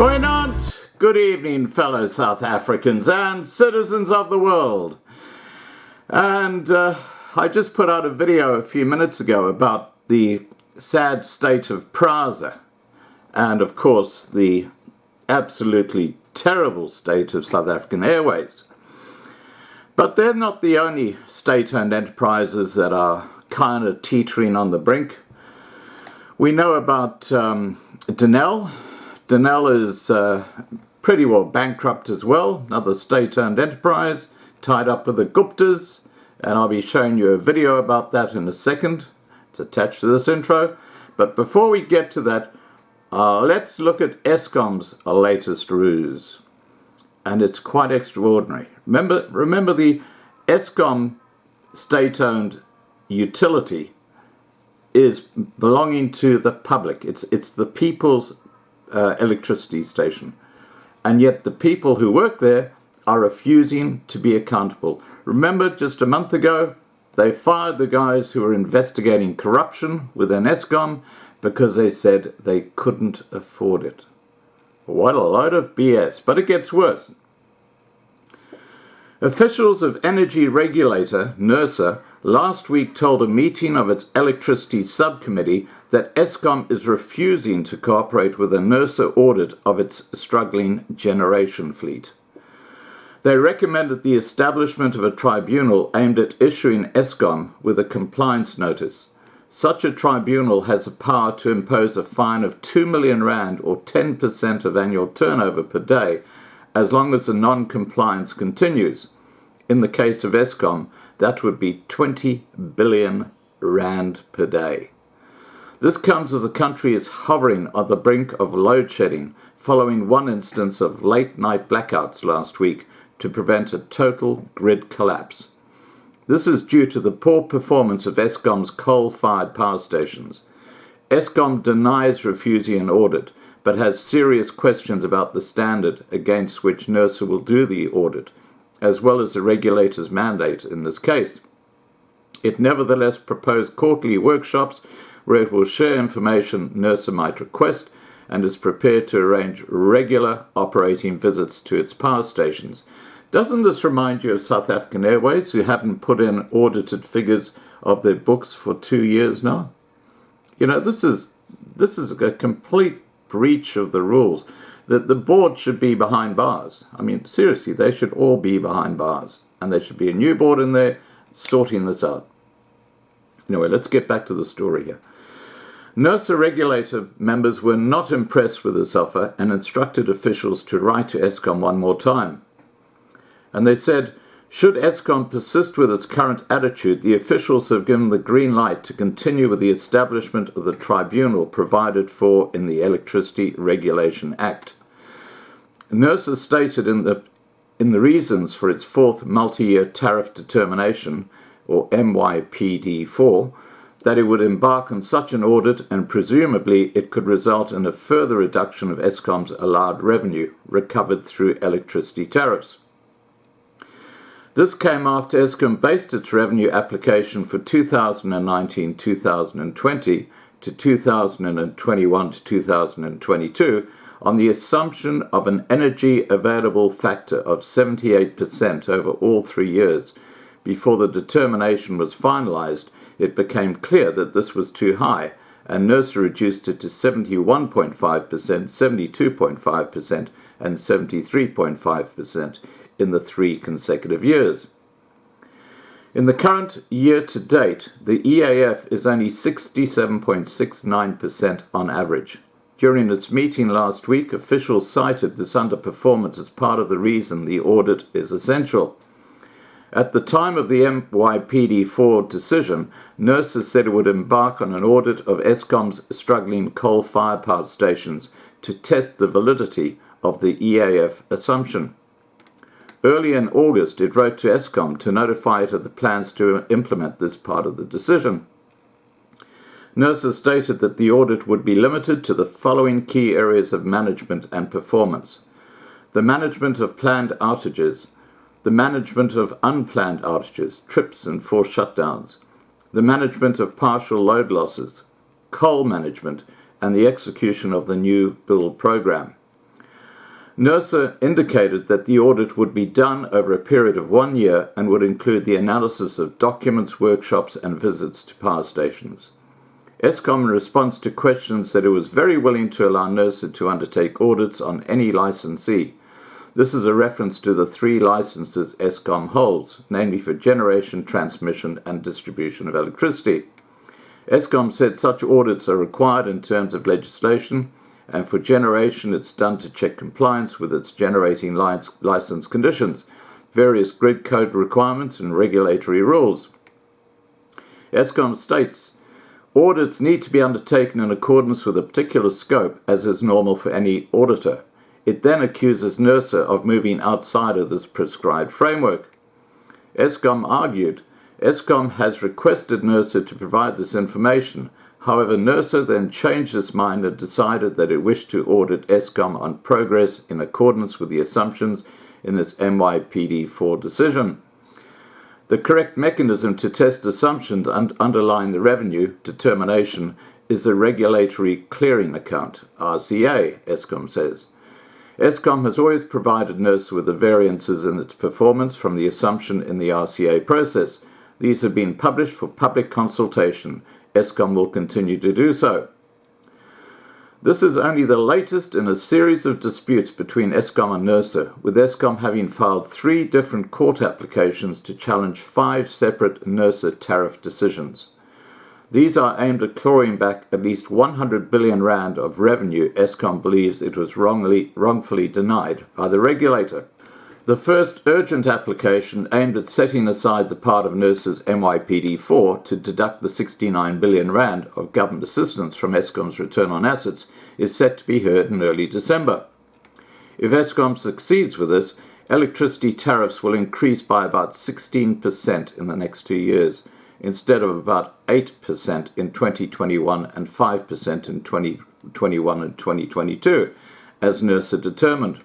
Goeienaand, good evening, fellow South Africans and citizens of the world. And I just put out a video a few minutes ago about the sad state of Prasa and, of course, the absolutely terrible state of South African Airways. But they're not the only state-owned enterprises that are kind of teetering on the brink. We know about Denel. Denel is pretty well bankrupt as well, another state-owned enterprise tied up with the Guptas, and I'll be showing you a video about that in a second. It's attached to this intro. But before we get to that, let's look at Eskom's latest ruse. And it's quite extraordinary. Remember the Eskom state-owned utility is belonging to the public. It's the people's electricity station. And yet the people who work there are refusing to be accountable. Remember, just a month ago, they fired the guys who were investigating corruption within Eskom because they said they couldn't afford it. What a load of BS. But it gets worse. Officials of energy regulator, NERSA, last week told a meeting of its electricity subcommittee that Eskom is refusing to cooperate with a NERSA audit of its struggling generation fleet. They recommended the establishment of a tribunal aimed at issuing Eskom with a compliance notice. Such a tribunal has the power to impose a fine of 2 million rand or 10% of annual turnover per day, as long as the non-compliance continues. In the case of Eskom, that would be 20 billion rand per day. This comes as the country is hovering on the brink of load shedding, following one instance of late-night blackouts last week to prevent a total grid collapse. This is due to the poor performance of Eskom's coal-fired power stations. Eskom denies refusing an audit, but has serious questions about the standard against which NERSA will do the audit, as well as the regulator's mandate in this case. It nevertheless proposed quarterly workshops where it will share information NERSA might request and is prepared to arrange regular operating visits to its power stations. Doesn't this remind you of South African Airways, who haven't put in audited figures of their books for 2 years now? You know, this is a complete breach of the rules. That the board should be behind bars. I mean, seriously, they should all be behind bars. And there should be a new board in there sorting this out. Anyway, let's get back to the story here. NERSA regulator members were not impressed with this offer and instructed officials to write to Eskom one more time. And they said, should Eskom persist with its current attitude, the officials have given the green light to continue with the establishment of the tribunal provided for in the Electricity Regulation Act. NERSA stated in the reasons for its fourth multi-year tariff determination, or MYPD4, that it would embark on such an audit and presumably it could result in a further reduction of Eskom's allowed revenue recovered through electricity tariffs. This came after Eskom based its revenue application for 2019-2020 to 2021-2022 on the assumption of an energy available factor of 78% over all 3 years. Before the determination was finalized, it became clear that this was too high, and NERSA reduced it to 71.5%, 72.5%, and 73.5%. in the 3 consecutive years. In the current year to date, the EAF is only 67.69% on average. During its meeting last week, officials cited this underperformance as part of the reason the audit is essential. At the time of the MYPD4 decision, NERSA said it would embark on an audit of Eskom's struggling coal-fired power stations to test the validity of the EAF assumption. Early in August, it wrote to Eskom to notify it of the plans to implement this part of the decision. NERSA stated that the audit would be limited to the following key areas of management and performance: the management of planned outages, the management of unplanned outages, trips and forced shutdowns, the management of partial load losses, coal management, and the execution of the new build program. NERSA indicated that the audit would be done over a period of 1 year and would include the analysis of documents, workshops and visits to power stations. Eskom, in response to questions, said it was very willing to allow NERSA to undertake audits on any licensee. This is a reference to the 3 licenses Eskom holds, namely for generation, transmission and distribution of electricity. Eskom said such audits are required in terms of legislation, and for generation it's done to check compliance with its generating license conditions, various grid code requirements and regulatory rules. Eskom states, audits need to be undertaken in accordance with a particular scope, as is normal for any auditor. It then accuses NERSA of moving outside of this prescribed framework. Eskom argued, Eskom has requested NERSA to provide this information. However, NERSA then changed its mind and decided that it wished to audit Eskom on progress in accordance with the assumptions in this MYPD4 decision. The correct mechanism to test assumptions underlying the revenue determination is the Regulatory Clearing Account, RCA, Eskom says. Eskom has always provided NERSA with the variances in its performance from the assumption in the RCA process. These have been published for public consultation. Eskom will continue to do so. This is only the latest in a series of disputes between Eskom and NERSA, with Eskom having filed 3 different court applications to challenge 5 separate NERSA tariff decisions. These are aimed at clawing back at least 100 billion rand of revenue Eskom believes it was wrongfully denied by the regulator. The first urgent application aimed at setting aside the part of NERSA's MYPD4 to deduct the 69 billion rand of government assistance from Eskom's return on assets is set to be heard in early December. If Eskom succeeds with this, electricity tariffs will increase by about 16% in the next 2 years, instead of about 8% in 2021 and 5% in 2021 and 2022, as NERSA determined.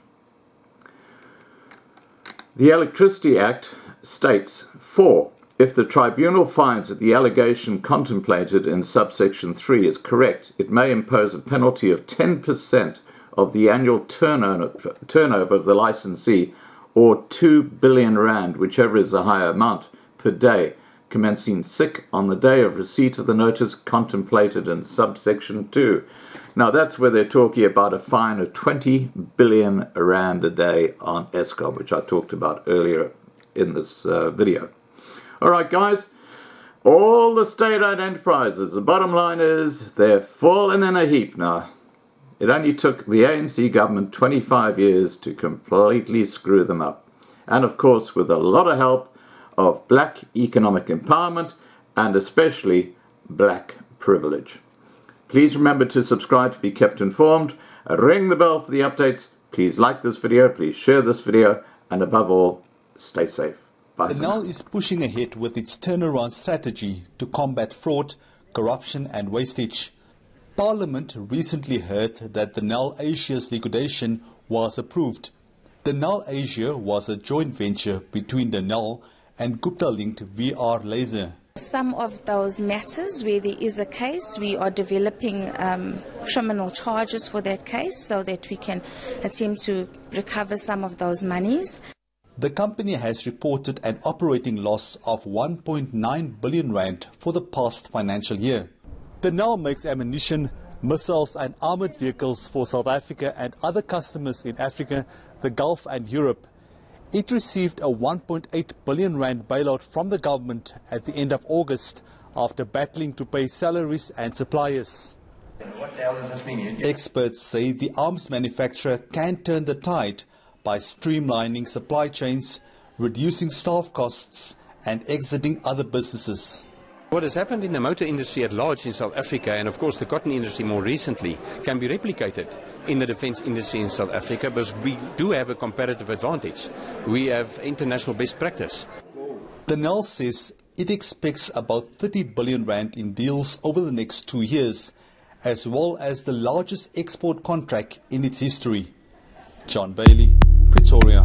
The Electricity Act states, 4. If the tribunal finds that the allegation contemplated in subsection 3 is correct, it may impose a penalty of 10% of the annual turnover of the licensee, or 2 billion rand, whichever is the higher amount, per day, commencing sick on the day of receipt of the notice contemplated in subsection 2. Now that's where they're talking about a fine of 20 billion rand a day on Eskom, which I talked about earlier in this video. All right, guys, all the state-owned enterprises, the bottom line is they're falling in a heap now. It only took the ANC government 25 years to completely screw them up. And of course, with a lot of help of black economic empowerment and especially black privilege. Please remember to subscribe to be kept informed. Ring the bell for the updates. Please like this video, please share this video, and above all, stay safe. Bye. Denel is pushing ahead with its turnaround strategy to combat fraud, corruption and wastage. Parliament recently heard that Denel Asia's liquidation was approved. Denel Asia was a joint venture between Denel and Gupta-linked VR Laser. Some of those matters where there is a case, we are developing criminal charges for that case so that we can attempt to recover some of those monies. The company has reported an operating loss of 1.9 billion rand for the past financial year. Denel makes ammunition, missiles and armoured vehicles for South Africa and other customers in Africa, the Gulf and Europe. It received a 1.8 billion rand bailout from the government at the end of August after battling to pay salaries and suppliers. What the hell does this mean? Experts say the arms manufacturer can turn the tide by streamlining supply chains, reducing staff costs and exiting other businesses. What has happened in the motor industry at large in South Africa, and of course the cotton industry more recently, can be replicated in the defence industry in South Africa, because we do have a comparative advantage. We have international best practice. Denel says it expects about 30 billion rand in deals over the next 2 years, as well as the largest export contract in its history. John Bailey, Pretoria.